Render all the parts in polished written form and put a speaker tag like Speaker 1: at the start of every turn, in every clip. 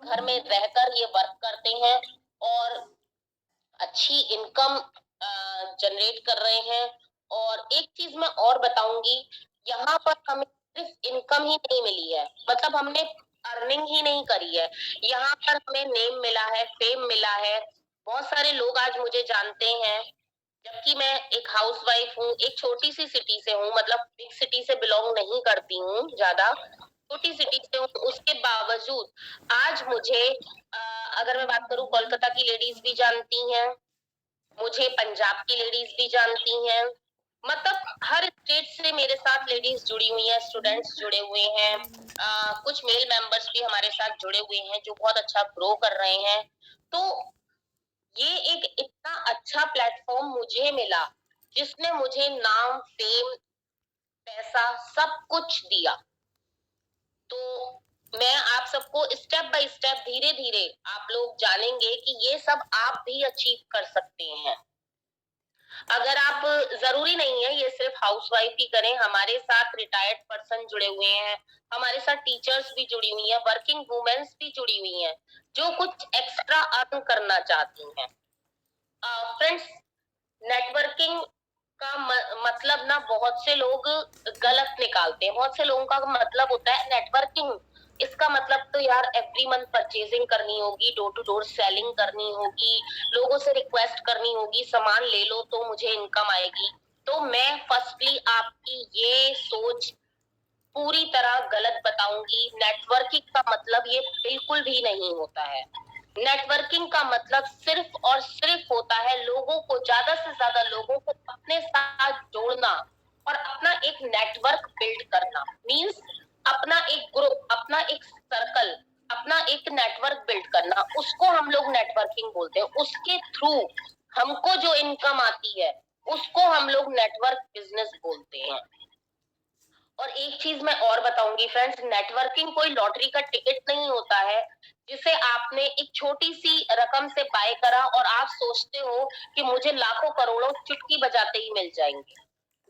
Speaker 1: घर में रहकर ये वर्क करते हैं और अच्छी इनकम जनरेट कर रहे हैं। और एक चीज मैं और बताऊंगी, यहाँ पर हमें सिर्फ इनकम ही नहीं मिली है, मतलब हमने अर्निंग ही नहीं करी है, यहाँ पर हमें नेम मिला है, फेम मिला है। बहुत सारे लोग आज मुझे जानते हैं, जबकि मैं एक हाउसवाइफ हूँ, एक छोटी सी सिटी से हूँ, मतलब बिग सिटी से बिलोंग नहीं करती हूँ ज्यादा, छोटी सिटी से हूँ। उसके बावजूद आज मुझे अगर मैं बात करूँ, कोलकाता की लेडीज भी जानती हैं, मुझे पंजाब की लेडीज भी जानती हैं, मतलब हर स्टेट से मेरे साथ लेडीज जुड़ी हुई हैं, स्टूडेंट्स जुड़े हुए हैं, कुछ मेल मेंबर्स भी हमारे साथ जुड़े हुए हैं जो बहुत अच्छा ग्रो कर रहे हैं। तो ये एक इतना अच्छा प्लेटफॉर्म मुझे मिला, जिसने मुझे नाम, फेम, पैसा सब कुछ दिया। तो मैं आप सबको स्टेप बाय स्टेप, धीरे धीरे आप लोग जानेंगे कि ये सब आप भी अचीव कर सकते हैं। अगर आप, जरूरी नहीं है ये सिर्फ हाउसवाइफ ही करें, हमारे साथ रिटायर्ड पर्सन जुड़े हुए हैं, हमारे साथ टीचर्स भी जुड़ी हुई हैं, वर्किंग वुमेन्स भी जुड़ी हुई हैं जो कुछ एक्स्ट्रा अर्न करना चाहती हैं। फ्रेंड्स, नेटवर्किंग का मतलब ना बहुत से लोग गलत निकालते हैं। बहुत से लोगों का मतलब होता है नेटवर्किंग, इसका मतलब तो यार एवरी मंथ परचेजिंग करनी होगी, डोर टू डोर सेलिंग करनी होगी, लोगों से रिक्वेस्ट करनी होगी, सामान ले लो तो मुझे इनकम आएगी। तो मैं फर्स्टली आपकी ये सोच पूरी तरह गलत बताऊंगी। नेटवर्किंग का मतलब ये बिल्कुल भी नहीं होता है। नेटवर्किंग का मतलब सिर्फ और सिर्फ होता है लोगों को, ज्यादा से ज्यादा लोगों को अपने साथ जोड़ना और अपना एक नेटवर्क बिल्ड करना। मींस अपना एक ग्रुप, अपना एक सर्कल, अपना एक नेटवर्क बिल्ड करना, उसको हम लोग नेटवर्किंग बोलते हैं। उसके थ्रू हमको जो इनकम आती है उसको हम लोग नेटवर्क बिजनेस बोलते हैं। और एक चीज मैं और बताऊंगी फ्रेंड्स, नेटवर्किंग कोई लॉटरी का टिकट नहीं होता है जिसे आपने एक छोटी सी रकम से बाय करा और आप सोचते हो कि मुझे लाखों करोड़ों चुटकी बजाते ही मिल जाएंगे।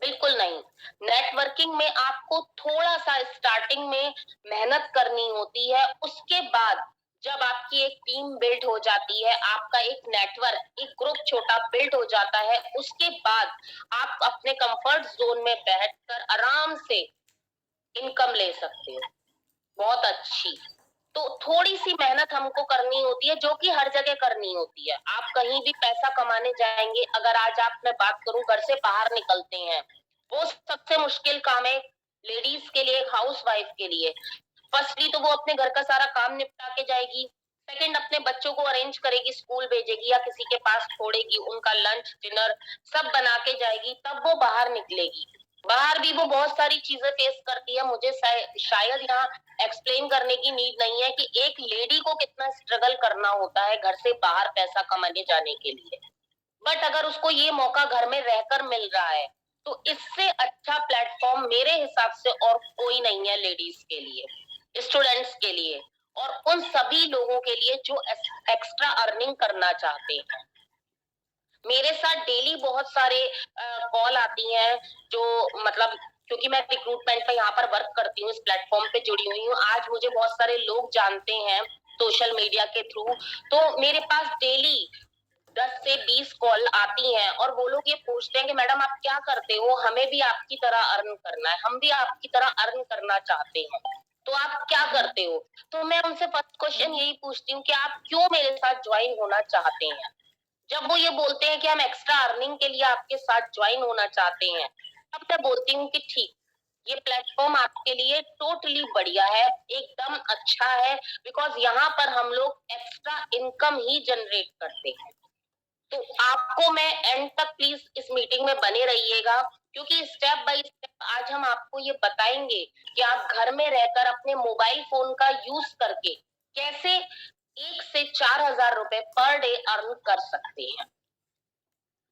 Speaker 1: बिल्कुल नहीं। नेटवर्किंग में आपको थोड़ा सा स्टार्टिंग में मेहनत करनी होती है, उसके बाद जब आपकी एक टीम बिल्ड हो जाती है, आपका एक नेटवर्क, एक ग्रुप छोटा बिल्ड हो जाता है, उसके बाद आप अपने कंफर्ट जोन में बैठकर आराम से इनकम ले सकते हो, बहुत अच्छी। तो थोड़ी सी मेहनत हमको करनी होती है, जो कि हर जगह करनी होती है। आप कहीं भी पैसा कमाने जाएंगे, अगर आज आप, मैं बात करूं, घर से बाहर निकलते हैं, वो सबसे मुश्किल काम है लेडीज के लिए, हाउस वाइफ के लिए। फर्स्टली तो वो अपने घर का सारा काम निपटा के जाएगी, सेकंड अपने बच्चों को अरेंज करेगी, स्कूल भेजेगी या किसी के पास छोड़ेगी, उनका लंच डिनर सब बना के जाएगी, तब वो बाहर निकलेगी। बाहर भी वो बहुत सारी चीजें फेस करती है, मुझे शायद यहाँ एक्सप्लेन करने की नीड नहीं है कि एक लेडी को कितना स्ट्रगल करना होता है घर से बाहर पैसा कमाने जाने के लिए। बट अगर उसको ये मौका घर में रहकर मिल रहा है, तो इससे अच्छा प्लेटफॉर्म मेरे हिसाब से और कोई नहीं है लेडीज के लिए, स्टूडेंट्स के लिए और उन सभी लोगों के लिए जो एक्स्ट्रा अर्निंग करना चाहते हैं। मेरे साथ डेली बहुत सारे कॉल आती हैं, जो मतलब, क्योंकि मैं रिक्रूटमेंट पे यहाँ पर वर्क करती हूँ, इस प्लेटफॉर्म पे जुड़ी हुई हूँ, आज मुझे बहुत सारे लोग जानते हैं सोशल मीडिया के थ्रू। तो मेरे पास डेली 10 से 20 कॉल आती हैं और वो लोग ये पूछते हैं कि मैडम आप क्या करते हो, हमें भी आपकी तरह अर्न करना है, हम भी आपकी तरह अर्न करना चाहते हैं, तो आप क्या करते हो। तो मैं उनसे फर्स्ट क्वेश्चन यही पूछती हूँ कि आप क्यों मेरे साथ ज्वाइन होना चाहते हैं। जब वो ये बोलते हैं कि हम एक्स्ट्रा अर्निंग के लिए आपके साथ ज्वाइन होना चाहते हैं, तब मैं बोलती हूँ कि ठीक, ये प्लेटफॉर्म आपके लिए टोटली बढ़िया है, एकदम अच्छा है, बिकॉज यहाँ पर हम लोग एक्स्ट्रा इनकम ही जनरेट करते हैं। तो आपको मैं एंड तक प्लीज इस मीटिंग में बने रहिएगा, क्योंकि स्टेप बाय स्टेप आज हम आपको ये बताएंगे कि आप घर में रहकर अपने मोबाइल फोन का यूज करके कैसे 1 से 4 हजार रुपए पर डे अर्न कर सकते हैं।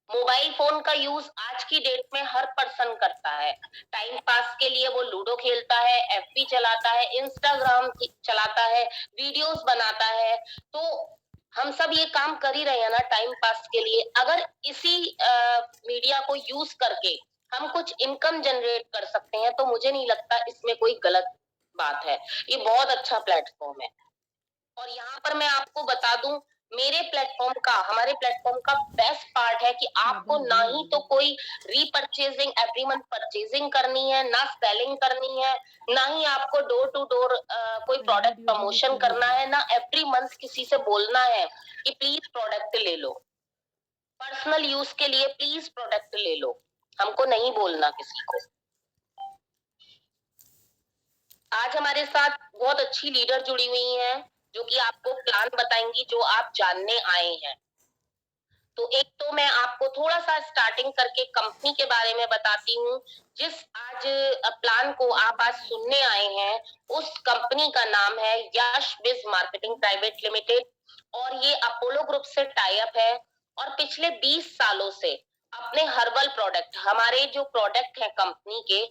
Speaker 1: मोबाइल फोन का यूज आज की डेट में हर पर्सन करता है। टाइम पास के लिए वो लूडो खेलता है, एफबी चलाता है, इंस्टाग्राम चलाता है, वीडियोस बनाता है। तो हम सब ये काम कर ही रहे हैं ना टाइम पास के लिए। अगर इसी मीडिया को यूज करके हम कुछ इनकम जनरेट कर सकते हैं, तो मुझे नहीं लगता इसमें कोई गलत बात है। ये बहुत अच्छा प्लेटफॉर्म है। और यहाँ पर मैं आपको बता दूं, हमारे प्लेटफॉर्म का बेस्ट पार्ट है कि आपको ना ही तो कोई रीपरचेजिंग एवरी मंथ परचेजिंग करनी है, ना सेलिंग करनी है, ना ही आपको डोर टू डोर कोई प्रोडक्ट प्रमोशन करना है, ना एवरी मंथ किसी से बोलना है कि प्लीज प्रोडक्ट ले लो, पर्सनल यूज के लिए प्लीज प्रोडक्ट ले लो, हमको नहीं बोलना किसी को। आज हमारे साथ बहुत अच्छी लीडर जुड़ी हुई हैं जो कि आपको प्लान बताएंगी जो आप जानने आए हैं। तो एक तो मैं आपको थोड़ा सा स्टार्टिंग करके कंपनी के बारे में बताती हूँ। जिस आज प्लान को आप आज सुनने आए हैं, उस कंपनी का नाम है यश बिज मार्केटिंग प्राइवेट लिमिटेड, और ये अपोलो ग्रुप से टाई अप है। और पिछले 20 सालों से अपने हर्बल प्रोडक्ट, हमारे जो प्रोडक्ट है कंपनी के,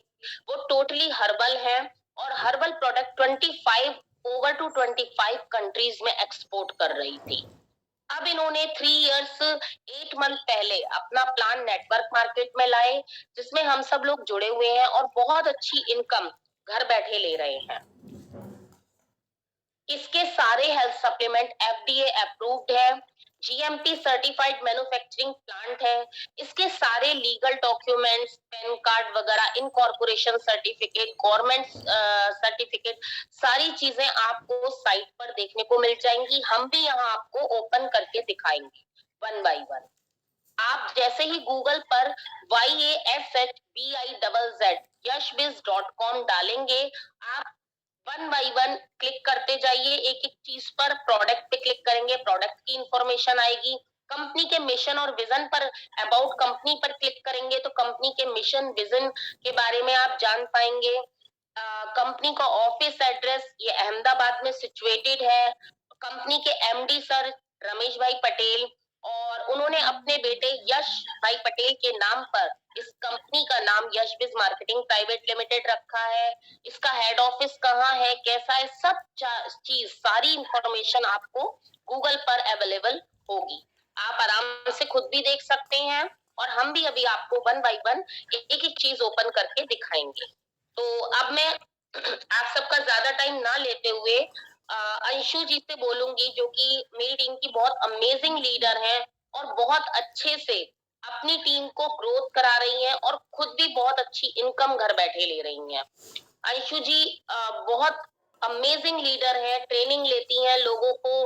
Speaker 1: वो टोटली हर्बल है, और हर्बल प्रोडक्ट 25 कंट्रीज में एक्सपोर्ट कर रही थी। अब इन्होंने 3 इयर्स 8 मंथ पहले अपना प्लान नेटवर्क मार्केट में लाए, जिसमें हम सब लोग जुड़े हुए हैं और बहुत अच्छी इनकम घर बैठे ले रहे हैं। इसके सारे हेल्थ सप्लीमेंट एफडीए अप्रूव्ड है, जीएमपी सर्टिफाइड मैन्युफैक्चरिंग प्लांट है। इसके सारे लीगल डॉक्यूमेंट्स, पैन कार्ड वगैरह, इनकॉर्पोरेशन सर्टिफिकेट, गवर्नमेंट सर्टिफिकेट, सारी चीजें आपको साइट पर देखने को मिल जाएंगी। हम भी यहाँ आपको ओपन करके दिखाएंगे वन बाय वन। आप जैसे ही गूगल पर YASHBIZZ yashbiz.com डालेंगे, आप वन बाय वन क्लिक करते जाइए, एक एक चीज पर। प्रोडक्ट पे क्लिक करेंगे, प्रोडक्ट की इंफॉर्मेशन आएगी। कंपनी के मिशन और विजन पर, अबाउट कंपनी पर क्लिक करेंगे तो कंपनी के मिशन विजन के बारे में आप जान पाएंगे। कंपनी का ऑफिस एड्रेस ये अहमदाबाद में सिचुएटेड है। कंपनी के एमडी सर रमेश भाई पटेल, और उन्होंने अपने बेटे यश भाई पटेल के नाम पर इस कंपनी का नाम यश बिज मार्केटिंग प्राइवेट लिमिटेड रखा है। इसका हेड ऑफिस कहाँ है, कैसा है, सब चीज, सारी इंफॉर्मेशन आपको गूगल पर अवेलेबल होगी। आप आराम से खुद भी देख सकते हैं, और हम भी अभी आपको वन बाय वन एक एक चीज ओपन करके दिखाएंगे। तो अब मैं आप सबका ज्यादा टाइम ना लेते हुए अंशु जी से बोलूंगी, जो कि मेरी टीम की बहुत अमेजिंग लीडर हैं और बहुत अच्छे से अपनी टीम को ग्रोथ करा रही हैं, और खुद भी बहुत अच्छी इनकम घर बैठे ले रही हैं। अंशु जी बहुत अमेजिंग लीडर है, ट्रेनिंग लेती हैं, लोगों को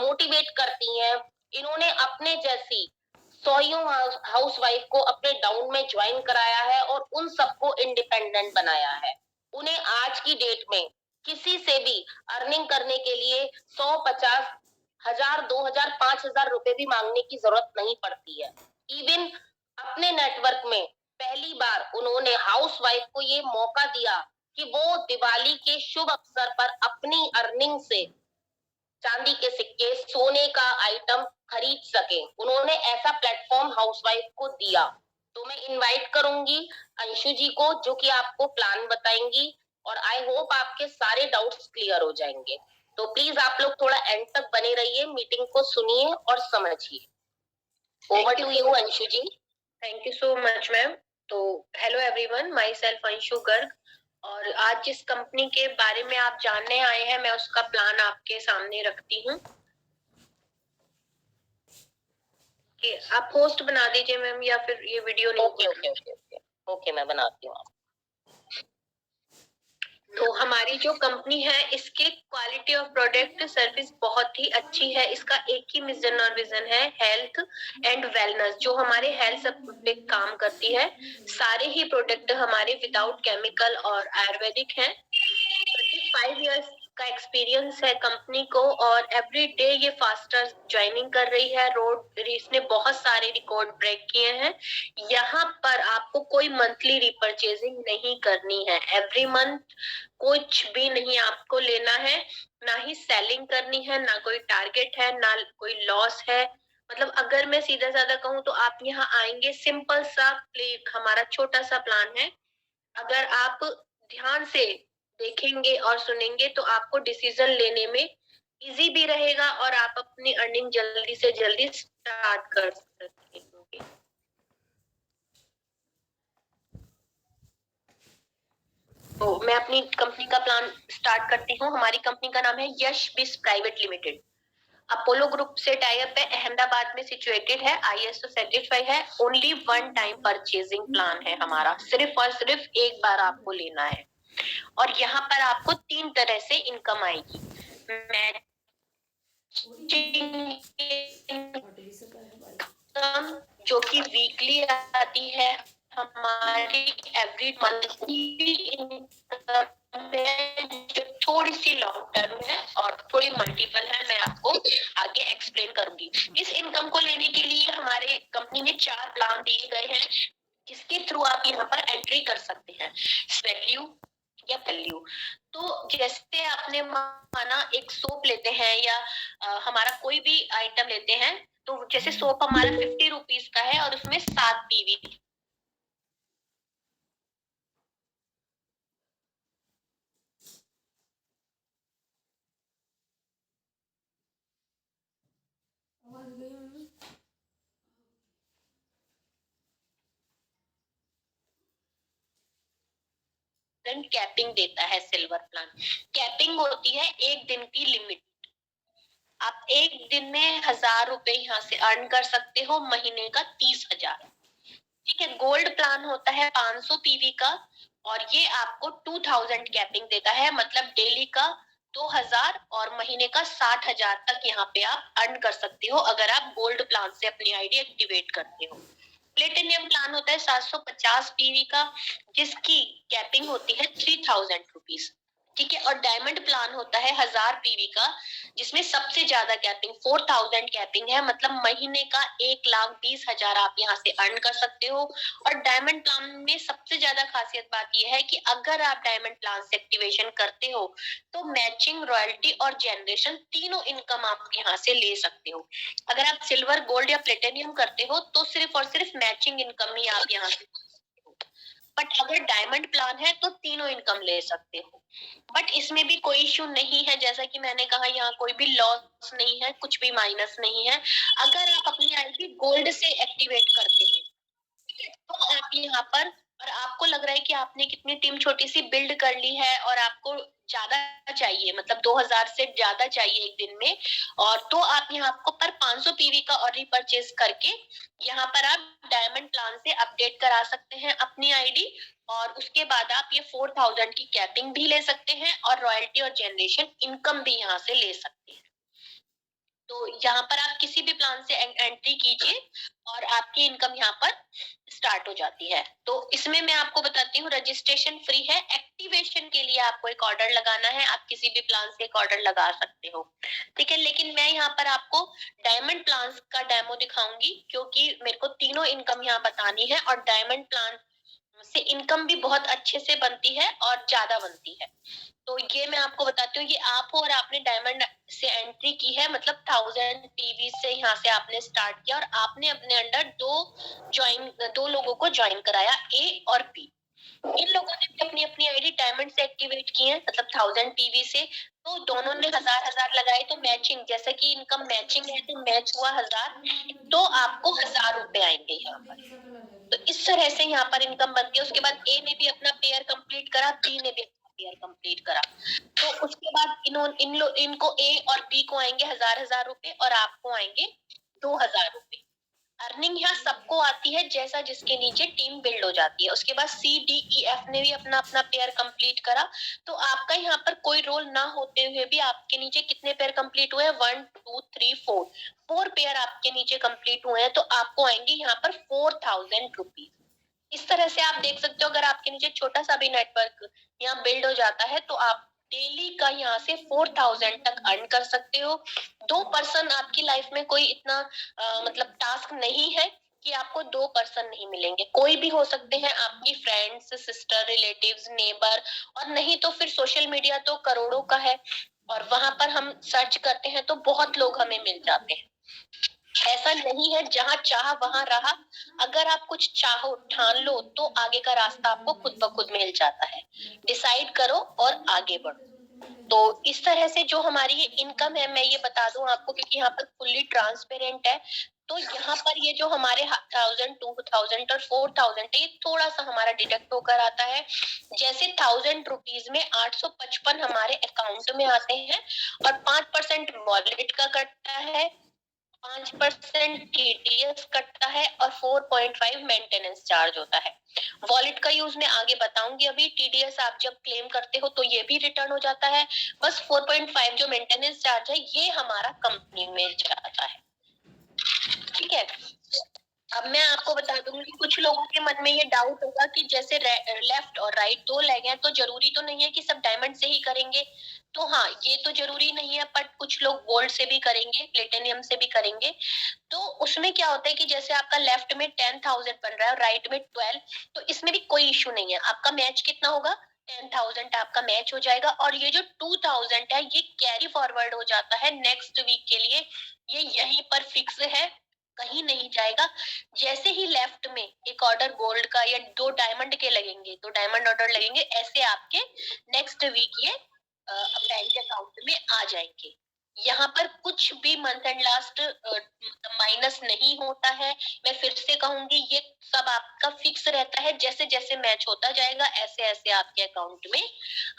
Speaker 1: मोटिवेट करती हैं। इन्होंने अपने जैसी 100 हाउस वाइफ को अपने डाउन में ज्वाइन कराया है और उन सबको इंडिपेंडेंट बनाया है। उन्हें आज की डेट में किसी से भी अर्निंग करने के लिए 100-50 हजार, 2,000, 5,000 रुपए भी मांगने की जरूरत नहीं पड़ती है। इवन अपने नेटवर्क में पहली बार उन्होंने हाउस वाइफ को ये मौका दिया कि वो दिवाली के शुभ अवसर पर अपनी अर्निंग से चांदी के सिक्के, सोने का आइटम खरीद सके। उन्होंने ऐसा प्लेटफॉर्म हाउसवाइफ को दिया। तो मैं इनवाइट करूंगी अंशु जी को, जो कि आपको प्लान बताएंगी, और आई होप आपके सारे डाउट्स क्लियर हो जाएंगे। तो प्लीज आप लोग थोड़ा एंड तक बने रहिए, मीटिंग को सुनिए और समझिए। Over to you Anshu ji.
Speaker 2: Thank you so much ma'am. तो hello everyone, my self Anshu Garg, और आज जिस कंपनी के बारे में आप जानने आए हैं, मैं उसका प्लान आपके सामने रखती हूँ। कि आप होस्ट बना दीजिए मैम, या फिर ये वीडियो नहीं?
Speaker 1: ओके, मैं बनाती हूँ।
Speaker 2: तो हमारी जो कंपनी है, इसकी क्वालिटी ऑफ प्रोडक्ट सर्विस बहुत ही अच्छी है। इसका एक ही मिशन और विजन है, हेल्थ एंड वेलनेस। जो हमारे हेल्थ पे काम करती है, सारे ही प्रोडक्ट हमारे विदाउट केमिकल और आयुर्वेदिक हैं। 25 इयर्स का एक्सपीरियंस है कंपनी को, और एवरी डे ये फास्टर ज्वाइनिंग कर रही है। इसने बहुत सारे रिकॉर्ड ब्रेक किए हैं। यहाँ पर आपको कोई मंथली रिपर्चेजिंग नहीं करनी है, एवरी मंथ कुछ भी नहीं आपको लेना है, ना ही सेलिंग करनी है, ना कोई टारगेट है, ना कोई लॉस है। मतलब अगर मैं सीधा साधा कहूँ तो आप यहाँ आएंगे, सिंपल सा हमारा छोटा सा प्लान है। अगर आप ध्यान से देखेंगे और सुनेंगे तो आपको डिसीजन लेने में इजी भी रहेगा, और आप अपनी अर्निंग जल्दी से जल्दी स्टार्ट कर सकेंगे। तो मैं अपनी कंपनी का प्लान स्टार्ट करती हूँ। हमारी कंपनी का नाम है यश बिस प्राइवेट लिमिटेड। अपोलो ग्रुप से टाई अप है, अहमदाबाद में सिचुएटेड है, ISO सर्टिफाइड है। Only one time purchasing plan है हमारा, सिर्फ और सिर्फ एक बार आपको लेना है। और यहाँ पर आपको 3 तरह से इनकम आएगी। इनकम जो कि वीकली आती है, हमारी एवरी मंथली इनकम जो थोड़ी सी लॉन्ग टर्म है और थोड़ी मल्टीपल है, मैं आपको आगे एक्सप्लेन करूंगी। इस इनकम को लेने के लिए हमारे कंपनी में 4 प्लान दिए गए हैं, जिसके थ्रू आप यहाँ पर एंट्री कर सकते हैं, वैल्यू या वैल्यू। तो जैसे आपने माना एक सोप लेते हैं या हमारा कोई भी आइटम लेते हैं, तो जैसे सोप हमारा 50 रुपीज का है और उसमें 7 पीवी कैपिंग देता है सिल्वर प्लान। कैपिंग होती है 1 दिन की लिमिट। आप 1 दिन में 1000 रुपए यहाँ से अर्न कर सकते हो, महीने का 30,000। ठीक है। गोल्ड प्लान होता है 500 पीवी का और ये आपको 2000 कैपिंग देता है, मतलब डेली का 2000 और महीने का 60,000 तक यहाँ पे आप अर्न कर सकते हो, अगर आप गोल्ड प्लान से अपनी आईडी एक्टिवेट करते हो। प्लेटिनियम प्लान होता है 750 पीवी का, जिसकी कैपिंग होती है 3000 रुपीज। ठीक है। और डायमंड प्लान होता है 1000 पीवी का, जिसमें सबसे ज्यादा कैपिंग 4000 कैपिंग है, मतलब महीने का 1,20,000 आप यहाँ से अर्न कर सकते हो। और डायमंड प्लान में सबसे ज्यादा खासियत बात यह है कि अगर आप डायमंड प्लान से एक्टिवेशन करते हो तो मैचिंग, रॉयल्टी और जनरेशन तीनों इनकम आप यहाँ से ले सकते हो। अगर आप सिल्वर, गोल्ड या प्लेटिनियम करते हो तो सिर्फ और सिर्फ मैचिंग इनकम ही आप यहाँ से, बट अगर डायमंड प्लान है तो तीनों इनकम ले सकते हो। बट इसमें भी कोई इश्यू नहीं है, जैसा कि मैंने कहा यहाँ कोई भी लॉस नहीं है, कुछ भी माइनस नहीं है। अगर आप अपनी आईडी गोल्ड से एक्टिवेट करते हैं तो आप यहाँ पर, और आपको लग रहा है कि आपने कितनी टीम छोटी सी बिल्ड कर ली है और आपको ज्यादा चाहिए, मतलब 2000 से ज्यादा चाहिए एक दिन में, और तो आप यहाँ आपको पर 500 पीवी का और रिपर्चेज करके यहाँ पर आप डायमंड प्लान से अपडेट करा सकते हैं अपनी आईडी, और उसके बाद आप ये 4000 की कैपिंग भी ले सकते हैं और रॉयल्टी और जनरेशन इनकम भी यहाँ से ले सकते हैं। तो यहाँ पर आप किसी भी प्लान से एंट्री कीजिए और आपकी इनकम यहाँ पर स्टार्ट हो जाती है। तो इसमें मैं आपको बताती हूँ, रजिस्ट्रेशन फ्री है। एक्टिवेशन के लिए आपको एक ऑर्डर लगाना है, आप किसी भी प्लान से एक ऑर्डर लगा सकते हो। ठीक है। लेकिन मैं यहाँ पर आपको डायमंड प्लान का डेमो दिखाऊंगी, क्योंकि मेरे को तीनों इनकम यहाँ बतानी है और डायमंड प्लान से इनकम भी बहुत अच्छे से बनती है और ज्यादा बनती है। तो ये मैं आपको बताती हूँ, ये आप हो और आपने डायमंड से एंट्री की है, मतलब 1000 पीवी से यहाँ से आपने स्टार्ट किया और आपने अपने अंडर दो लोगों को ज्वाइन कराया, ए और बी। इन लोगों ने भी अपनी अपनी आईडी डायमंड से एक्टिवेट की है, मतलब 1000 पीवी से। तो दोनों ने 1000 लगाए, तो मैचिंग, जैसा कि इनकम मैचिंग है तो मैच हुआ 1000, तो आपको 1000 रुपए आएंगे यहाँ पर। तो इस तरह से यहाँ पर इनकम बनती है। उसके बाद ए ने भी अपना पेयर कंप्लीट करा, बी ने भी अपना पेयर कंप्लीट करा, तो उसके बाद इनको ए और बी को आएंगे 1000 रुपए और आपको आएंगे 2000 रुपए। अर्निंग यहाँ सबको आती है, जैसा जिसके नीचे टीम बिल्ड हो जाती है। उसके बाद सी डी ई एफ ने भी अपना अपना पेयर कंप्लीट करा, तो आपका यहाँ पर कोई रोल ना होते हुए भी आपके नीचे कितने पेयर कंप्लीट हुए, 1 2 3 4 पेयर आपके नीचे कंप्लीट हुए हैं, तो आपको आएंगे यहाँ पर 4000 रुपीज। इस तरह से आप देख सकते हो, अगर आपके नीचे छोटा सा भी नेटवर्क यहाँ बिल्ड हो जाता है तो आप डेली का यहाँ से 4000 तक अर्न कर सकते हो। 2 पर्सन आपकी लाइफ में कोई इतना मतलब टास्क नहीं है कि आपको 2 पर्सन नहीं मिलेंगे। कोई भी हो सकते हैं, आपकी फ्रेंड्स, सिस्टर, रिलेटिव्स, नेबर, और नहीं तो फिर सोशल मीडिया तो करोड़ों का है और वहां पर हम सर्च करते हैं तो बहुत लोग हमें मिल जाते हैं। ऐसा नहीं है, जहां चाह वहां रहा। अगर आप कुछ चाहो, ठान लो, तो आगे का रास्ता आपको खुद ब खुद मिल जाता है। डिसाइड करो और आगे बढ़ो। तो इस तरह से जो हमारी ये इनकम है, मैं ये बता दूं आपको, क्योंकि यहाँ पर फुल्ली ट्रांसपेरेंट है। तो यहाँ पर ये जो हमारे 1000, 2000 और 4000 है, ये थोड़ा सा हमारा डिडक्ट होकर आता है। जैसे 1000 रुपीज में 855 हमारे अकाउंट में आते हैं और 5% वॉलेट का कटता है, 5% टीडीएस कटता है और 4.5 मेंटेनेंस चार्ज होता है। वॉलेट का यूज मैं आगे बताऊंगी। अभी टीडीएस आप जब क्लेम करते हो तो ये भी रिटर्न हो जाता है। बस 4.5 जो मेंटेनेंस चार्ज है ये हमारा कंपनी में जाता है। ठीक है, अब मैं आपको बता दूंगी कि कुछ लोगों के मन में ये डाउट होगा कि जैसे लेफ्ट और राइट दो लेग हैं तो जरूरी तो नहीं है कि सब डायमंड से ही करेंगे। तो हाँ, ये तो जरूरी नहीं है, बट कुछ लोग गोल्ड से भी करेंगे, प्लेटिनियम से भी करेंगे। तो उसमें क्या होता है कि जैसे आपका लेफ्ट में 10,000 बन रहा है और राइट में 12, तो इसमें भी कोई इशू नहीं है। आपका मैच कितना होगा, 10,000 आपका मैच हो जाएगा और ये जो 2,000 है ये कैरी फॉरवर्ड हो जाता है नेक्स्ट वीक के लिए। ये यहीं पर फिक्स है, कहीं नहीं जाएगा। जैसे ही लेफ्ट में एक ऑर्डर गोल्ड का या 2 डायमंड के लगेंगे, तो डायमंड ऑर्डर लगेंगे, ऐसे आपके नेक्स्ट वीक ये बैंक अकाउंट में आ जाएंगे। यहाँ पर कुछ भी मंथ एंड लास्ट माइनस नहीं होता है। मैं फिर से कहूंगी, ये सब आपका फिक्स रहता है, जैसे जैसे मैच होता जाएगा ऐसे ऐसे आपके अकाउंट में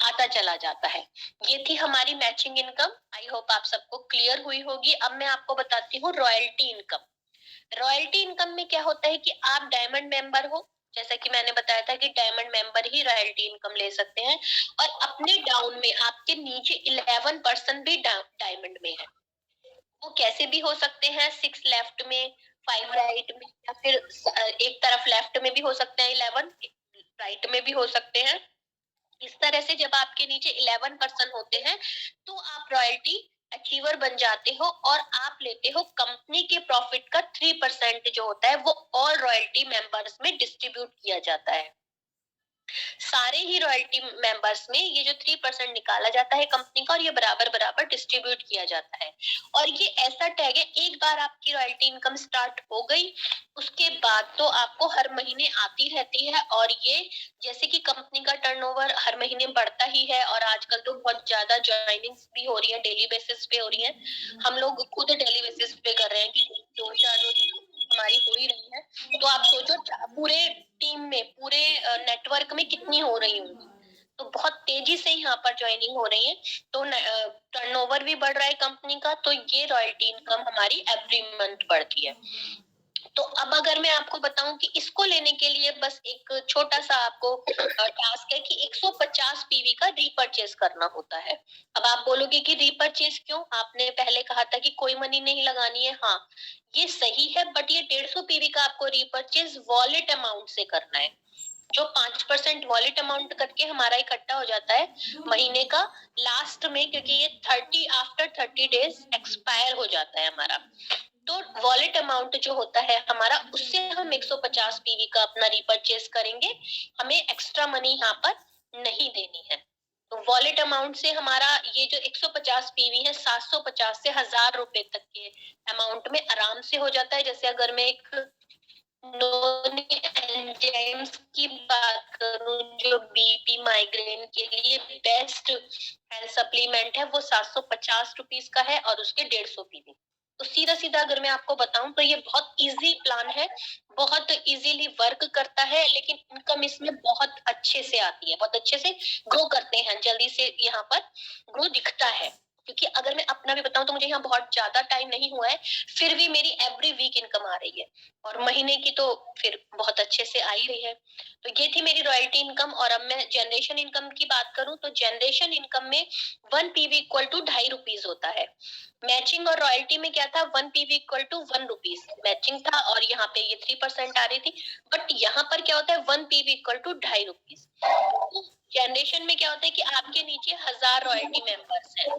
Speaker 2: आता चला जाता है। ये थी हमारी मैचिंग इनकम। आई होप आप सबको क्लियर हुई होगी। अब मैं आपको बताती हूँ रॉयल्टी इनकम। रॉयल्टी इनकम में क्या होता है कि आप डायमंड मेंबर हो, जैसा कि मैंने बताया था कि डायमंड मेंबर ही रॉयल्टी इनकम ले सकते हैं, और अपने डाउन में आपके नीचे 11% भी डायमंड में है। वो कैसे भी हो सकते हैं, 6 लेफ्ट में, 5 राइट में, या फिर एक तरफ लेफ्ट में भी हो सकते हैं 11, राइट में भी हो सकते हैं। इस तरह से जब आपके नीचे 11% होते हैं तो आप रॉयल्टी अचीवर बन जाते हो और आप लेते हो कंपनी के प्रॉफिट का 3% जो होता है वो ऑल रॉयल्टी मेंबर्स में डिस्ट्रीब्यूट किया जाता है। सारे ही रॉयल्टी मेंबर्स में ये जो 3% निकाला जाता है कंपनी का, और ये बराबर बराबर डिस्ट्रीब्यूट किया जाता है। और ये ऐसा टैग है, एक बार आपकी रॉयल्टी इनकम स्टार्ट हो गई उसके बाद तो आपको हर महीने आती रहती है। और ये जैसे कि कंपनी का टर्नओवर हर महीने बढ़ता ही है, और आजकल तो बहुत ज्यादा ज्वाइनिंग्स भी हो रही है, डेली बेसिस पे हो रही है। हम लोग खुद डेली बेसिस पे कर रहे हैं कि 2-4 हमारी हो ही रही है। तो आप सोचो पूरे टीम में, पूरे नेटवर्क में कितनी हो रही होंगी। तो बहुत तेजी से यहाँ पर ज्वाइनिंग हो रही है, तो टर्नओवर भी बढ़ रहा है कंपनी का, तो ये रॉयल्टी इनकम हमारी एवरी मंथ बढ़ती है। तो अब अगर मैं आपको बताऊं कि इसको लेने के लिए बस एक छोटा सा आपको टास्क है कि 150 पीवी का रीपरचेज करना होता है। अब आप बोलोगे कि रीपरचेज क्यों, आपने पहले कहा था कि कोई मनी नहीं लगानी है। हाँ, ये सही है, बट ये 150 पीवी का आपको रीपरचेज वॉलेट अमाउंट से करना है। जो 5% वॉलेट अमाउंट करके हमारा इकट्ठा हो जाता है महीने का लास्ट में, क्योंकि ये 30 आफ्टर 30 डेज एक्सपायर हो जाता है हमारा। तो वॉलेट अमाउंट जो होता है हमारा, उससे हम 150 पीवी का अपना रिपर्चेज करेंगे। हमें एक्स्ट्रा मनी यहाँ पर नहीं देनी है। तो वॉलेट अमाउंट से हमारा ये जो 150 पीवी है, 750 से 1000 रुपए तक के अमाउंट में आराम से हो जाता है। जैसे अगर मैं एक नॉन एंजाइम्स की बात करूं, जो बीपी माइग्रेन के लिए बेस्ट हेल्थ सप्लीमेंट है, वो 750 रुपीज का है और उसके 150 पीवी। तो सीधा सीधा अगर मैं आपको बताऊं तो ये बहुत इजी प्लान है, बहुत इजीली वर्क करता है, लेकिन इनकम इसमें बहुत अच्छे से आती है, बहुत अच्छे से ग्रो करते हैं, जल्दी से यहाँ पर ग्रो दिखता है। क्योंकि अगर मैं अपना भी बताऊं तो मुझे यहाँ बहुत ज्यादा टाइम नहीं हुआ है, फिर भी मेरी एवरी वीक इनकम आ रही है, और महीने की तो फिर बहुत अच्छे से आ ही रही है। तो ये थी मेरी रॉयल्टी इनकम। और अब मैं जनरेशन इनकम की बात करूं तो जनरेशन इनकम में 1 पीवी इक्वल टू 2.5 रुपीज होता है। मैचिंग और रॉयल्टी में क्या था, 1 PV equal to 1 rupees matching था, और यहाँ पे ये 3% आ रही थी। बट यहाँ पर क्या होता है, 1 PV equal to 2.5 rupees. Generation में क्या होता है कि आपके नीचे 1000 रॉयल्टी मेंबर्स हैं।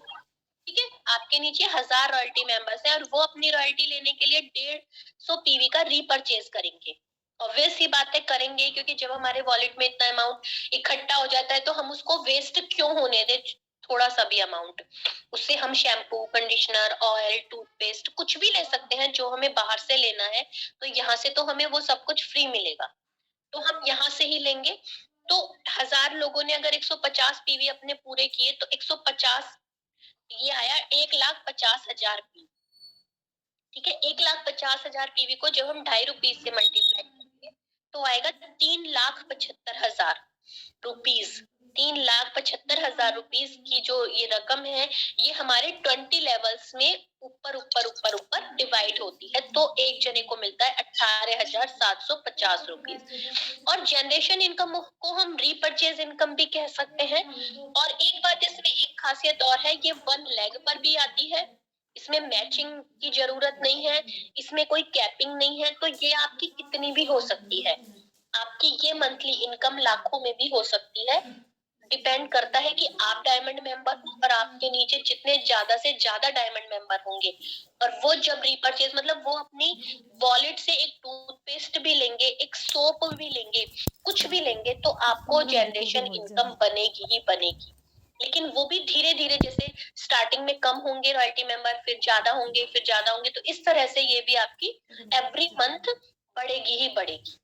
Speaker 2: ठीक है, आपके नीचे 1000 रॉयल्टी मेंबर्स हैं और वो अपनी रॉयल्टी लेने के लिए 150 पीवी का रीपरचेज करेंगे। ऑब्वियस सी बात है, करेंगे, क्योंकि जब हमारे वॉलेट में इतना अमाउंट इकट्ठा हो जाता है तो हम उसको वेस्ट क्यों होने दें, थोड़ा सा भी अमाउंट। उससे हम शैम्पू, कंडीशनर, ऑयल, टूथपेस्ट कुछ भी ले सकते हैं जो हमें बाहर से लेना है। तो यहाँ से तो हमें वो सब कुछ फ्री मिलेगा, तो हम यहाँ से ही लेंगे। तो 1000 लोगों ने अगर 150 पीवी अपने पूरे किए तो 150, ये आया 1,50,000 पीवी। ठीक है। 1,50,000 पीवी को जब हम ₹2.5 से मल्टीप्लाई करेंगे तो आएगा 3,75,000 रुपीज। 3,75,000 रुपीज की जो ये रकम है, ये हमारे 20 लेवल्स में ऊपर ऊपर ऊपर ऊपर डिवाइड होती है, तो एक जने को मिलता है 18,750 रुपीज। और जनरेशन इनकम को हम रीपर्चेज इनकम भी कह सकते हैं। और एक बात इसमें एक खासियत और है, ये 1 लेग पर भी आती है, इसमें मैचिंग की जरूरत नहीं है, इसमें कोई कैपिंग नहीं है, तो ये आपकी कितनी भी हो सकती है। आपकी ये मंथली इनकम लाखों में भी हो सकती है। डिपेंड करता है कि आप डायमंड मेंबर हो और आपके नीचे जितने ज्यादा से ज्यादा डायमंड मेंबर होंगे, और वो जब रीपर्चेज मतलब वो अपनी वॉलेट से एक टूथपेस्ट भी लेंगे, एक सोप भी लेंगे, कुछ भी लेंगे, तो आपको जनरेशन इनकम बनेगी ही बनेगी। लेकिन वो भी धीरे धीरे, जैसे स्टार्टिंग में कम होंगे रॉयल्टी मेंबर, फिर ज्यादा होंगे, फिर ज्यादा होंगे, तो इस तरह से ये भी आपकी एवरी मंथ बढ़ेगी ही बढ़ेगी।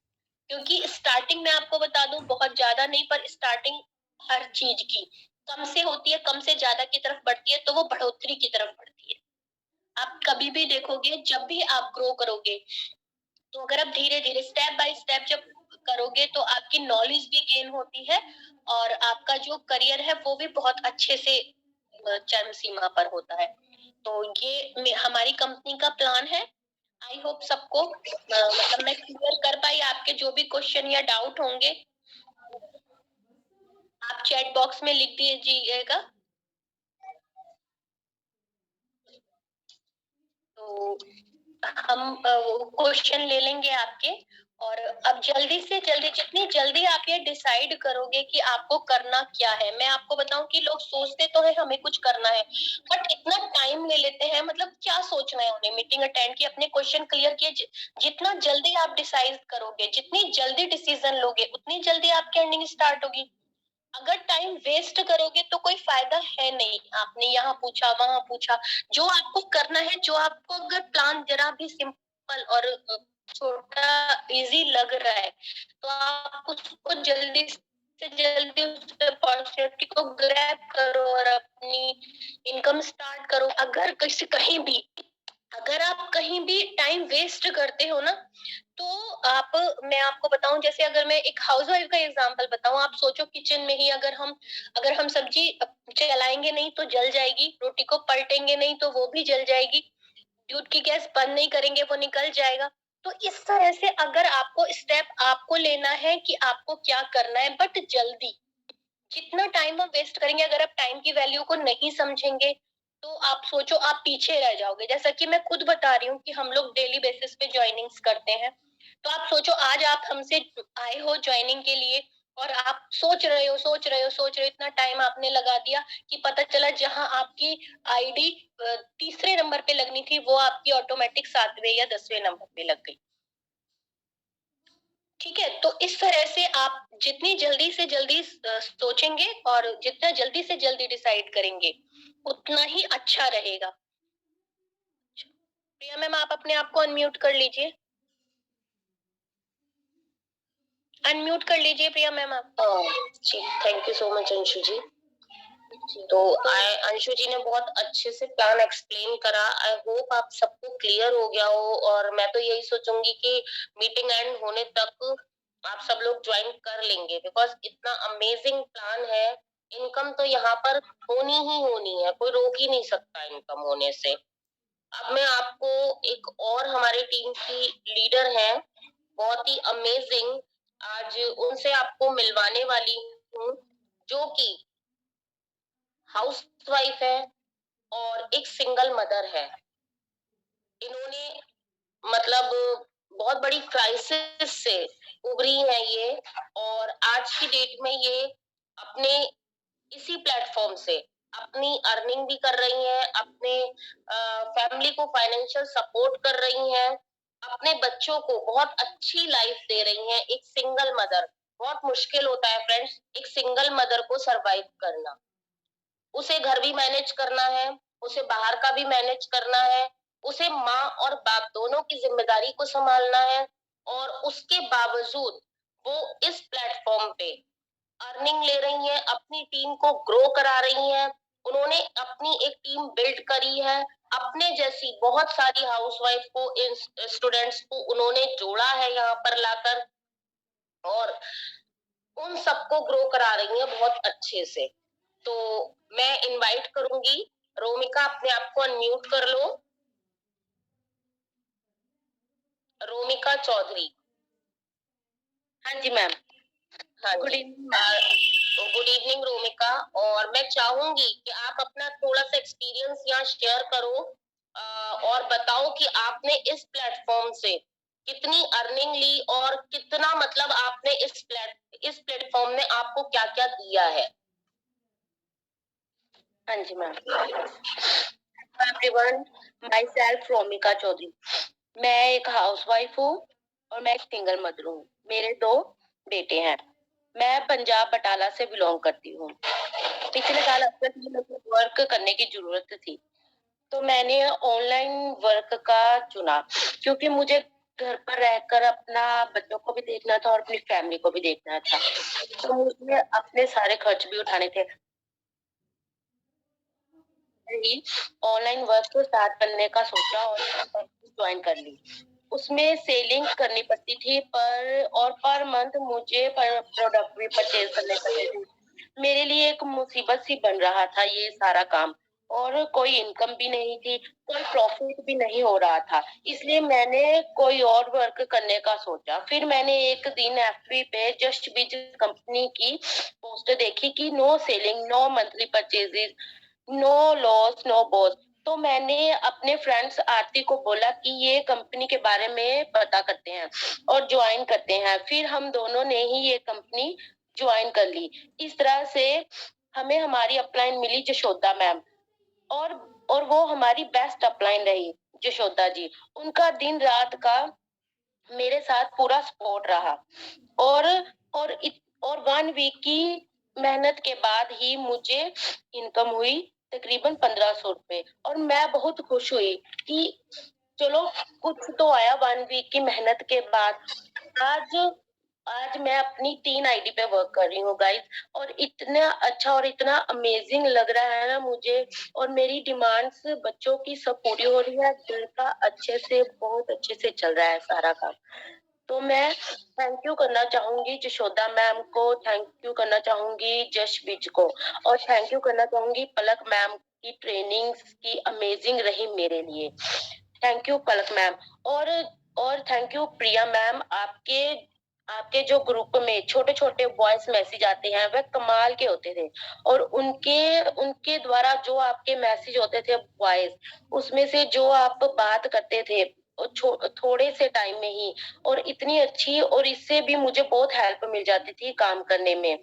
Speaker 2: क्योंकि स्टार्टिंग में आपको बता दूं बहुत ज्यादा नहीं, पर स्टार्टिंग हर चीज की कम से होती है, कम से ज्यादा की तरफ बढ़ती है, तो वो बढ़ोतरी की तरफ बढ़ती है। आप कभी भी देखोगे, जब भी आप ग्रो करोगे, तो अगर आप धीरे धीरे स्टेप बाय स्टेप जब करोगे, तो आपकी नॉलेज भी गेन होती है, और आपका जो करियर है वो भी बहुत अच्छे से चरम सीमा पर होता है। तो ये हमारी कंपनी का प्लान है। आई होप सबको मतलब मैं क्लियर कर पाई। आपके जो भी क्वेश्चन या डाउट होंगे, आप चैट बॉक्स में लिख दीजिएगा। तो हम वो क्वेश्चन ले लेंगे आपके। और अब जल्दी से जल्दी, जितनी जल्दी आप ये डिसाइड करोगे कि आपको करना क्या है, मैं आपको बताऊं कि लोग सोचते तो है हमें कुछ करना है, बट इतना टाइम ले लेते हैं, मतलब क्या सोचना है उन्हें, मीटिंग अटेंड की, अपने क्वेश्चन क्लियर किए। जितना जल्दी आप डिसाइड करोगे, जितनी जल्दी डिसीजन लोगे, उतनी जल्दी आपकी अर्निंग स्टार्ट होगी। अगर टाइम वेस्ट करोगे तो कोई फायदा है नहीं। आपने यहाँ पूछा, वहां पूछा, जो आपको करना है, जो आपको अगर प्लान जरा भी सिंपल और छोटा इजी लग रहा है, तो आप उसको जल्दी से जल्दी उस अपॉर्चुनिटी को ग्रैब करो और अपनी इनकम स्टार्ट करो। अगर किसी कहीं भी, अगर आप कहीं भी टाइम वेस्ट करते हो ना, तो आप, मैं आपको बताऊं, जैसे अगर मैं एक हाउसवाइफ का एग्जांपल बताऊं, आप सोचो किचन में ही अगर हम सब्जी चलाएंगे नहीं तो जल जाएगी, रोटी को पलटेंगे नहीं तो वो भी जल जाएगी, दूध की गैस बंद नहीं करेंगे वो निकल जाएगा। तो इस तरह से अगर आपको स्टेप आपको लेना है कि आपको क्या करना है, बट जल्दी, जितना टाइम हम वेस्ट करेंगे, अगर आप टाइम की वैल्यू को नहीं समझेंगे, तो आप सोचो आप पीछे रह जाओगे। जैसा कि मैं खुद बता रही हूँ कि हम लोग डेली बेसिस पे ज्वाइनिंग्स करते हैं, तो आप सोचो आज आप हमसे आए हो ज्वाइनिंग के लिए, और आप सोच रहे हो, इतना टाइम आपने लगा दिया कि पता चला जहां आपकी आईडी तीसरे नंबर पे लगनी थी, वो आपकी ऑटोमेटिक 7वें या 10वें नंबर पे लग गई। ठीक है, तो इस तरह से आप जितनी जल्दी से जल्दी सोचेंगे और जितना जल्दी से जल्दी डिसाइड करेंगे, उतना ही अच्छा रहेगा। प्रिया मैम, आप अपने आप को अनम्यूट कर लीजिए। अनम्यूट कर लीजिए प्रिया मैम आप।
Speaker 1: जी, thank you so much Anshu ji. तो अंशु जी ने बहुत अच्छे से प्लान एक्सप्लेन करा। आई होप आप सबको क्लियर हो गया हो, और मैं तो यही सोचूंगी कि मीटिंग एंड होने तक आप सब लोग ज्वाइन कर लेंगे, बिकॉज इतना अमेजिंग प्लान है। इनकम तो यहाँ पर होनी ही होनी है, कोई रोक ही नहीं सकता इनकम होने से। अब मैं आपको एक और हमारी टीम की लीडर है, बहुत ही अमेजिंग, आज उनसे आपको मिलवाने वाली हूँ, जो कि हाउस वाइफ है और एक सिंगल मदर है। इन्होंने मतलब बहुत बड़ी क्राइसिस से उभरी है ये, और आज की डेट में ये अपने इसी प्लेटफॉर्म से अपनी अर्निंग भी कर रही हैं, अपने फैमिली को फाइनेंशियल सपोर्ट कर रही हैं, अपने बच्चों को बहुत अच्छी लाइफ दे रही हैं। एक सिंगल मदर, बहुत मुश्किल होता है फ्रेंड्स एक सिंगल मदर को सरवाइव करना। उसे घर भी मैनेज करना है, उसे बाहर का भी मैनेज करना है, उसे माँ और बाप दोनों की जिम्मेदारी को संभालना है, और उसके बावजूद वो इस प्लेटफॉर्म पे अर्निंग ले रही हैं, अपनी टीम को ग्रो करा रही हैं। उन्होंने अपनी एक टीम बिल्ड करी है, अपने जैसी बहुत सारी हाउसवाइफ को, इन स्टूडेंट्स को उन्होंने जोड़ा है यहाँ पर लाकर, और उन सबको ग्रो करा रही हैं बहुत अच्छे से। तो मैं इनवाइट करूंगी, रोमिका अपने आप को अनम्यूट कर लो। रोमिका चौधरी।
Speaker 2: हाँ जी मैम।
Speaker 1: हाँ
Speaker 2: गुड
Speaker 1: जी।
Speaker 2: इवनिंग।
Speaker 1: Good evening Romika. और मैं चाहूंगी कि आप अपना थोड़ा सा एक्सपीरियंस यहाँ शेयर करो, और बताओ कि आपने इस प्लेटफॉर्म से कितनी अर्निंग ली, और कितना मतलब आपने इस प्लेटफॉर्म ने आपको क्या क्या दिया है।
Speaker 2: हाँ जी ma'am. Everyone, my self Romika Chaudhary. मैं एक हाउसवाइफ हूँ और मैं एक सिंगल मदर हूँ। मेरे 2 बेटे हैं। मैं पंजाब बटाला से बिलोंग करती हूँ। पिछले साल अक्सर मुझे वर्क करने की जरूरत थी, तो मैंने ऑनलाइन वर्क का चुना, क्योंकि मुझे घर पर रहकर अपना बच्चों को भी देखना था और अपनी फैमिली को भी देखना था। तो मुझे अपने सारे खर्च भी उठाने थे। ही ऑनलाइन वर्क स्टार्ट करने का सोचा और ज्वाइन कर ली। उसमें सेलिंग करनी पड़ती थी, पर मंथ मुझे प्रोडक्ट भी परचेज करने पड़ते थे। मेरे लिए एक मुसीबत सी बन रहा था ये सारा काम, और कोई इनकम भी नहीं थी, कोई प्रॉफिट भी नहीं हो रहा था। इसलिए मैंने कोई और वर्क करने का सोचा। फिर मैंने एक दिन एफबी पे जस्ट बीज कंपनी की पोस्ट देखी कि no selling, no monthly purchases, no loss, no boss. तो मैंने अपने फ्रेंड्स आरती को बोला कि ये कंपनी के बारे में पता करते हैं और ज्वाइन करते हैं। फिर हम दोनों ने ही ये कंपनी ज्वाइन कर ली। इस तरह से हमें हमारी अपलाइन मिली जशोदा मैम, और और वो हमारी बेस्ट अपलाइन रही, जशोदा जी। उनका दिन रात का मेरे साथ पूरा सपोर्ट रहा, और और 1 वीक की मेहनत के बाद ही मुझे इनकम हुई तकरीबन 1500 रुपए, और मैं बहुत खुश हुई कि चलो कुछ तो आया 1 वीक की मेहनत के बाद। आज आज मैं अपनी 3 आईडी पे वर्क कर रही हूँ गाइस, और इतना अच्छा और इतना अमेजिंग लग रहा है ना मुझे। और मेरी डिमांड्स बच्चों की सब पूरी हो रही है, घर का अच्छे से, बहुत अच्छे से चल रहा है सारा काम। तो मैं थैंक यू करना चाहूंगी जशोदा मैम को, थैंक यू करना चाहूंगी जश बिज को, और थैंक यू करना चाहूंगी पलक मैम की ट्रेनिंग्स की अमेजिंग रही मेरे लिए। Thank you Palak ma'am. और और थैंक यू प्रिया मैम। आपके आपके जो ग्रुप में छोटे छोटे वॉइस मैसेज आते हैं वह कमाल के होते थे, और उनके उनके द्वारा जो आपके मैसेज होते थे वॉइस, उसमें से जो आप बात करते थे थोड़े से टाइम में ही, और इतनी अच्छी, और इससे भी मुझे बहुत हेल्प मिल जाती थी काम करने में।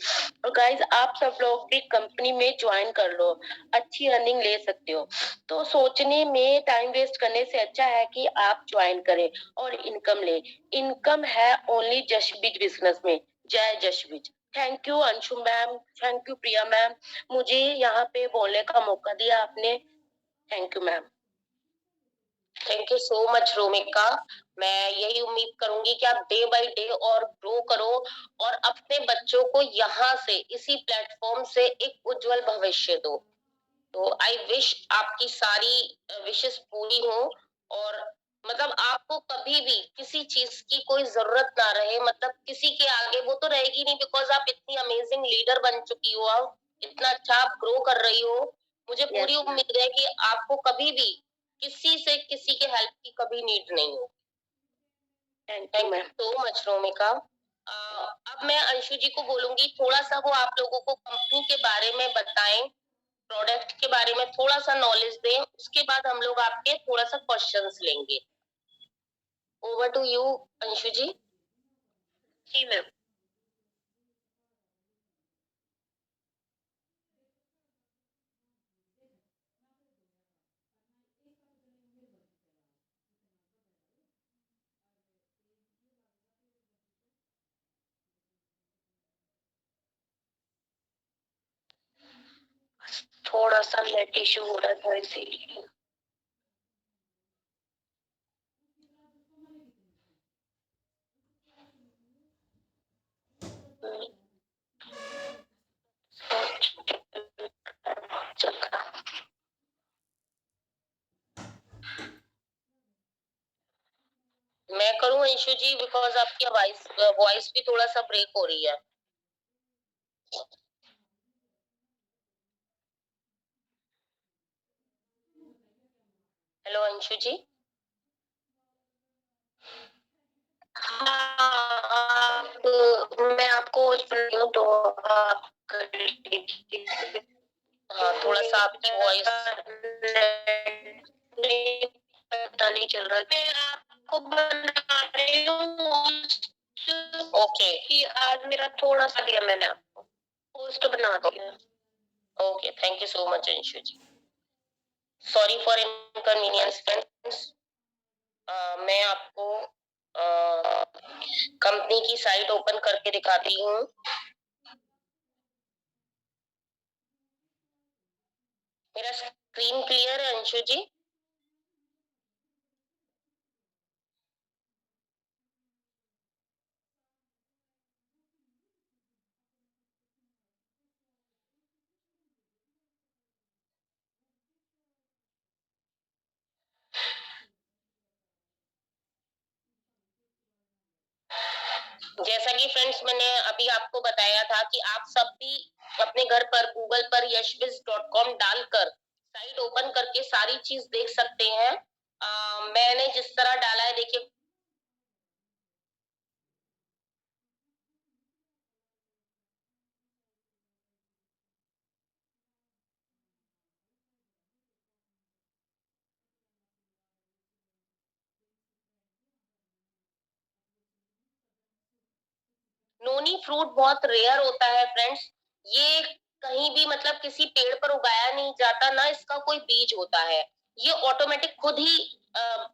Speaker 2: और गाइस आप सब लोग भी कंपनी में ज्वाइन कर लो, अच्छी अर्निंग ले सकते हो। तो सोचने में टाइम वेस्ट करने से अच्छा है कि आप ज्वाइन करें और इनकम ले। इनकम है ओनली जशबीज बिजनेस में। जय जशबीज। Thank you Anshu ma'am, thank you Priya ma'am, मुझे यहाँ पे बोलने का मौका दिया आपने। Thank you ma'am.
Speaker 1: Thank you so much Romika. मैं यही उम्मीद करूंगी कि आप डे बाय डे और ग्रो करो, और अपने बच्चों को यहाँ से, इसी प्लेटफॉर्म से एक उज्जवल भविष्य दो। तो आई विश आपकी सारी विशेस पूरी हो, और मतलब आपको कभी भी किसी चीज की कोई जरूरत ना रहे, मतलब किसी के आगे वो तो रहेगी नहीं, बिकॉज आप इतनी अमेजिंग लीडर बन चुकी हो, आप इतना अच्छा आप ग्रो कर रही हो। मुझे पूरी
Speaker 2: Yes,
Speaker 1: उम्मीद है कि आपको कभी भी किसी से किसी के हेल्प की कभी नीड नहीं हो।
Speaker 2: Thank you
Speaker 1: thank you
Speaker 2: ma'am.
Speaker 1: So much Romika. अब मैं अंशु जी को बोलूंगी थोड़ा सा वो आप लोगों को कंपनी के बारे में बताएं, प्रोडक्ट के बारे में थोड़ा सा नॉलेज दें, उसके बाद हम लोग आपके थोड़ा सा क्वेश्चंस लेंगे। Over to you Anshu ji.
Speaker 2: जी मैम। थोड़ा सा नेट इशू हो रहा था इसीलिए। चल रहा।
Speaker 1: मैं करूं अंशु जी, बिकॉज आपकी वॉइस भी थोड़ा सा ब्रेक हो रही है। हेलो अंशु जी।
Speaker 2: हाँ, मैं आपको सुन रही हूँ तो आप कर लीजिए।
Speaker 1: हाँ, थोड़ा सा आपकी वॉइस
Speaker 2: पता नहीं चल रहा। मैं आपको बना रही हूँ
Speaker 1: ओके
Speaker 2: कि आज मेरा थोड़ा सा दिया मैंने आपको पोस्ट बना दिया।
Speaker 1: Okay, thank you so much Anshu ji. Sorry for inconvenience friends. मैं आपको कंपनी की साइट ओपन करके दिखाती हूँ। मेरा स्क्रीन क्लियर है अंशु जी? जैसा कि फ्रेंड्स मैंने अभी आपको बताया था कि आप सब भी अपने घर पर गूगल पर yashbiz.com डालकर साइट ओपन करके सारी चीज देख सकते हैं। मैंने जिस तरह डाला है देखिए, नोनी फ्रूट बहुत रेयर होता है फ्रेंड्स। ये कहीं भी मतलब किसी पेड़ पर उगाया नहीं जाता, ना इसका कोई बीज होता है। ये ऑटोमेटिक खुद ही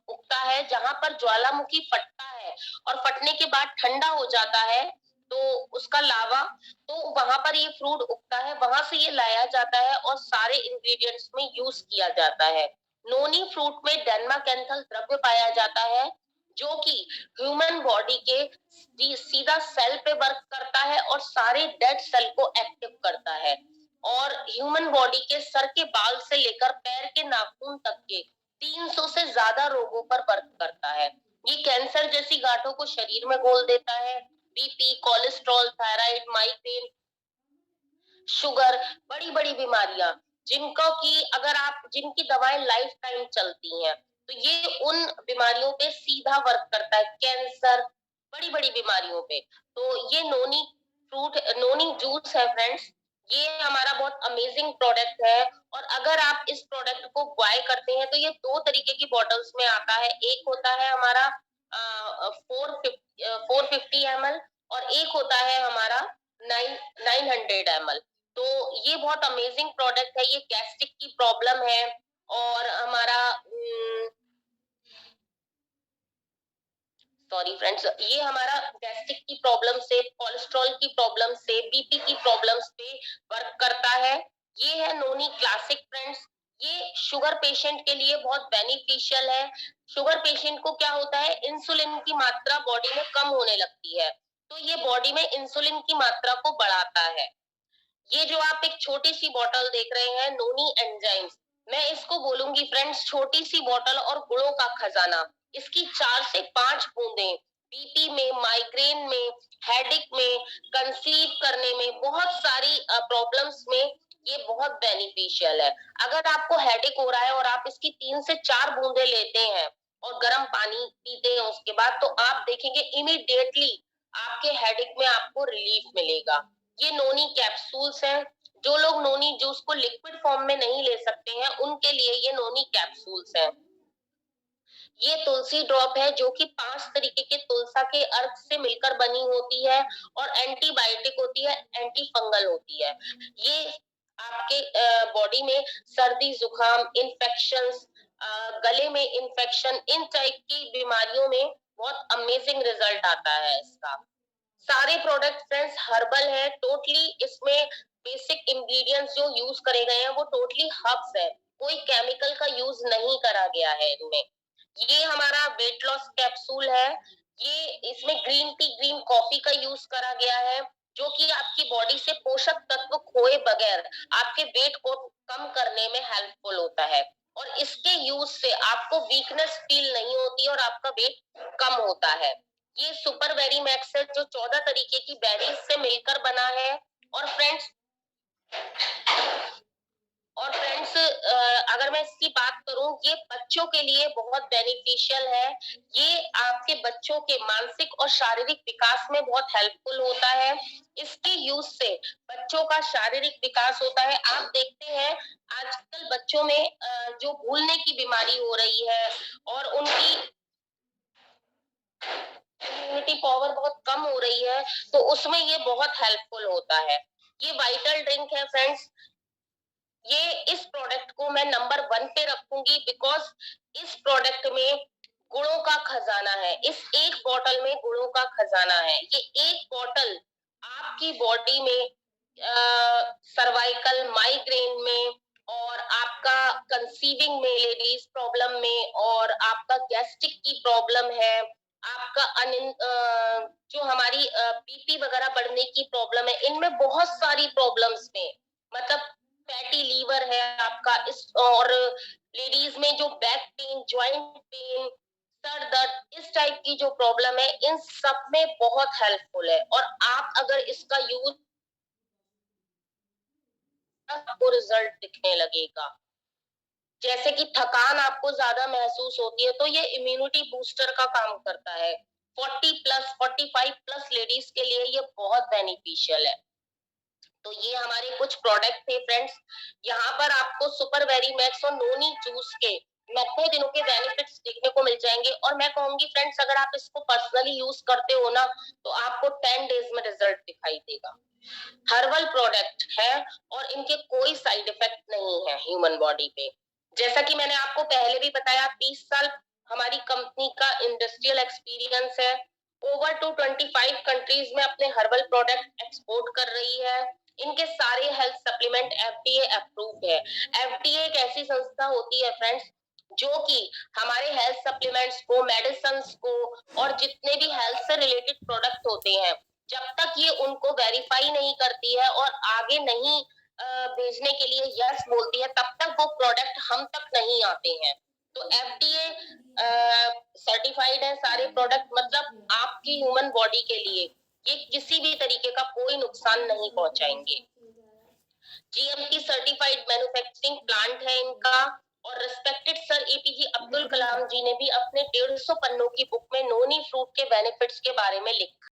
Speaker 1: उगता है। जहां पर ज्वालामुखी फटता है और फटने के बाद ठंडा हो जाता है तो उसका लावा, तो वहां पर ये फ्रूट उगता है, वहां से ये लाया जाता है और सारे इंग्रेडिएंट्स में यूज किया जाता है। नोनी फ्रूट में डेन्मा कैंथल द्रव्य पाया जाता है जो कि ह्यूमन बॉडी के सीधा सेल पे वर्क करता है और सारे डेड सेल को एक्टिव करता है और ह्यूमन बॉडी के सर के बाल से लेकर पैर के नाखून तक के 300 से ज्यादा रोगों पर वर्क करता है। ये कैंसर जैसी गांठों को शरीर में घोल देता है। BP, cholesterol, thyroid, migraine, sugar, बड़ी बड़ी बीमारियां जिनको की अगर आप जिनकी दवाएं लाइफ टाइम चलती हैं, तो ये उन बीमारियों पे सीधा वर्क करता है। कैंसर, बड़ी बड़ी बीमारियों पे। तो ये नोनी फ्रूट, नोनी जूस है फ्रेंड्स। ये हमारा बहुत अमेजिंग प्रोडक्ट है और अगर आप इस प्रोडक्ट को बाय करते हैं तो ये दो तरीके की बॉटल्स में आता है। एक होता है हमारा 450 ml और एक होता है हमारा 900 ml। तो ये बहुत अमेजिंग प्रोडक्ट है। ये गैस्ट्रिक की प्रॉब्लम है और हमारा सॉरी फ्रेंड्स, ये हमारा गैस्ट्रिक की प्रॉब्लम से, कोलेस्ट्रॉल की प्रॉब्लम से, बीपी की प्रॉब्लम्स पे वर्क करता है। ये है नोनी क्लासिक फ्रेंड्स। ये शुगर पेशेंट के लिए बहुत बेनिफिशियल है। शुगर पेशेंट को क्या होता है, इंसुलिन की मात्रा बॉडी में कम होने लगती है, तो ये बॉडी में इंसुलिन की मात्रा को बढ़ाता है। ये जो आप एक छोटी सी बॉटल देख रहे हैं नोनी एंजाइम्स, मैं इसको बोलूंगी फ्रेंड्स छोटी सी बॉटल और गुणों का खजाना। इसकी 4 से 5 बूंदें बीपी में, माइग्रेन में, हेडेक में, कंसीव करने में, बहुत सारी प्रॉब्लम्स में ये बहुत बेनिफिशियल है। अगर आपको हेडेक हो रहा है और आप इसकी 3 से 4 बूंदे लेते हैं और गर्म पानी पीते हैं उसके बाद, तो आप देखेंगे इमीडिएटली आपके हेडेक में आपको रिलीफ मिलेगा। ये नोनी कैप्सूल्स हैं। जो लोग नोनी जूस को लिक्विड फॉर्म में नहीं ले सकते हैं उनके लिए ये नोनी कैप्सूल्स हैं। ये तुलसी ड्रॉप है जो कि 5 तरीके के तुलसा के अर्क से मिलकर बनी होती है और एंटीबायोटिक होती है, एंटी फंगल होती है। ये आपके बॉडी में सर्दी, जुकाम, इन्फेक्शंस, गले में इन्फेक्शन, इन टाइप की बीमारियों में बहुत अमेजिंग रिजल्ट आता है इसका। सारे प्रोडक्ट फ्रेंड्स हर्बल है टोटली। इसमें बेसिक इंग्रेडिएंट्स जो यूज करे गए हैं वो टोटली हर्ब्स है। कोई केमिकल का यूज नहीं करा गया है इनमें। ये हमारा वेट लॉस कैप्सूल है। ये इसमें ग्रीन टी, ग्रीन कॉफी का यूज करा गया है जो कि आपकी बॉडी से पोषक तत्व खोए बगैर आपके वेट को कम करने में हेल्पफुल होता है। और इसके यूज से आपको वीकनेस फील नहीं होती और आपका वेट कम होता है। ये सुपर वेरी मैक्स है जो 14 तरीके की बेरीज से मिलकर बना है। और फ्रेंड्स अगर मैं इसकी बात करूं, ये बच्चों के लिए बहुत बेनिफिशियल है। ये आपके बच्चों के मानसिक और शारीरिक विकास में बहुत हेल्पफुल होता है। इसके यूज से बच्चों का शारीरिक विकास होता है। आप देखते हैं आजकल बच्चों में जो भूलने की बीमारी हो रही है और उनकी इम्यूनिटी पावर बहुत कम हो रही है, तो उसमें ये बहुत हेल्पफुल होता है। ये वाइटल ड्रिंक है फ्रेंड्स। ये इस प्रोडक्ट को मैं नंबर 1 पे रखूंगी बिकॉज इस प्रोडक्ट में गुणों का खजाना है। इस एक बॉटल में गुणों का खजाना है। ये एक बॉटल आपकी बॉडी में सर्वाइकल माइग्रेन में और आपका कंसीविंग में लेडीज प्रॉब्लम में और आपका गैस्ट्रिक की प्रॉब्लम है, आपका जो हमारी बीपी वगैरह बढ़ने की प्रॉब्लम है, इनमें बहुत सारी प्रॉब्लम्स में मतलब फैटी लीवर है आपका इस, और लेडीज में जो back pain, joint pain, sir दर्द, इस टाइप की जो प्रॉब्लम है, इन सब में बहुत हेल्पफुल है। और आप अगर इसका यूज, आपको रिजल्ट दिखने लगेगा। जैसे कि थकान आपको ज्यादा महसूस होती है, तो ये इम्यूनिटी बूस्टर का काम करता है। 40 प्लस 45 प्लस लेडीज के लिए ये बहुत बेनिफिशियल है। तो ये हमारे कुछ प्रोडक्ट थे फ्रेंड्स। यहाँ पर आपको सुपर वेरी मैक्स और नोनी जूस के 90 दिनों के बेनिफिट्स देखने को मिल जाएंगे। और मैं कहूंगी फ्रेंड्स, अगर आप इसको पर्सनली यूज करते हो ना, तो आपको 10 डेज में रिजल्ट दिखाई देगा। हर्बल प्रोडक्ट है और इनके कोई साइड इफेक्ट नहीं है ह्यूमन बॉडी पे। जैसा कि मैंने आपको पहले भी बताया, 20 साल हमारी कंपनी का इंडस्ट्रियल एक्सपीरियंस है। ओवर टू 25 कंट्रीज में अपने हर्बल प्रोडक्ट एक्सपोर्ट कर रही है। इनके सारे हेल्थ सप्लीमेंट एफडीए अप्रूव्ड है। एफडीए एक ऐसी संस्था होती है फ्रेंड्स जो कि हमारे हेल्थ सप्लीमेंट्स को, मेडिसिन को और जितने भी हेल्थ से रिलेटेड प्रोडक्ट होते हैं, जब तक ये उनको वेरीफाई नहीं करती है और आगे नहीं भेजने के लिए यस बोलती है, तब तक वो प्रोडक्ट हम तक नहीं आते हैं। तो एफडीए सर्टिफाइड है सारे प्रोडक्ट, मतलब आपकी ह्यूमन बॉडी के लिए ये किसी भी तरीके का कोई नुकसान नहीं पहुंचाएंगे। जीएमटी सर्टिफाइड मैन्युफैक्चरिंग प्लांट है इनका। और respected sir APJ Abdul Kalam जी ने भी अपने 150 पन्नों की बुक में नोनी फ्रूट के बेनिफिट्स के बारे में लिखा।